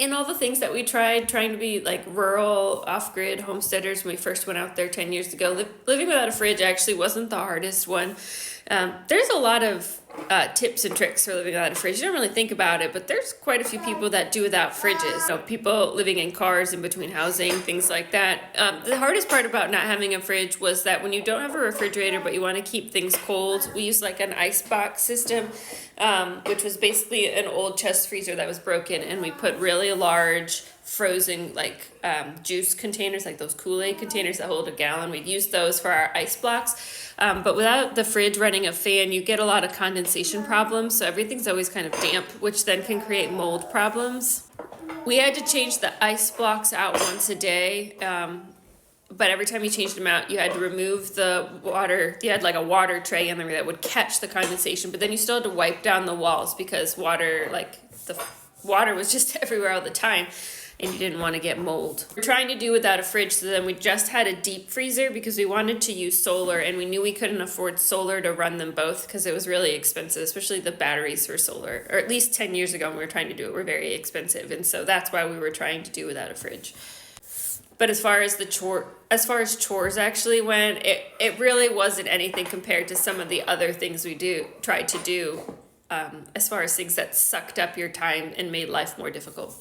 in all the things that we tried, trying to be like rural, off-grid homesteaders when we first went out there 10 years ago, living without a fridge actually wasn't the hardest one. There's a lot of tips and tricks for living without a fridge. You don't really think about it, but there's quite a few people that do without fridges. People living in cars in between housing, things like that. The hardest part about not having a fridge was that when you don't have a refrigerator but you want to keep things cold, we use like an ice box system, which was basically an old chest freezer that was broken, and we put really large frozen juice containers, like those Kool-Aid containers that hold a gallon. We'd use those for our ice blocks. But without the fridge running a fan, you get a lot of condensation problems. So everything's always kind of damp, which then can create mold problems. We had to change the ice blocks out once a day. But every time you changed them out, you had to remove the water. You had like a water tray in there that would catch the condensation, but then you still had to wipe down the walls because the water was just everywhere all the time, and you didn't want to get mold. We're trying to do without a fridge, so then we just had a deep freezer because we wanted to use solar, and we knew we couldn't afford solar to run them both because it was really expensive, especially the batteries for solar. Or at least 10 years ago when we were trying to do it, were very expensive, and so that's why we were trying to do without a fridge. But as far as chores actually went, it really wasn't anything compared to some of the other things we tried to do, as far as things that sucked up your time and made life more difficult.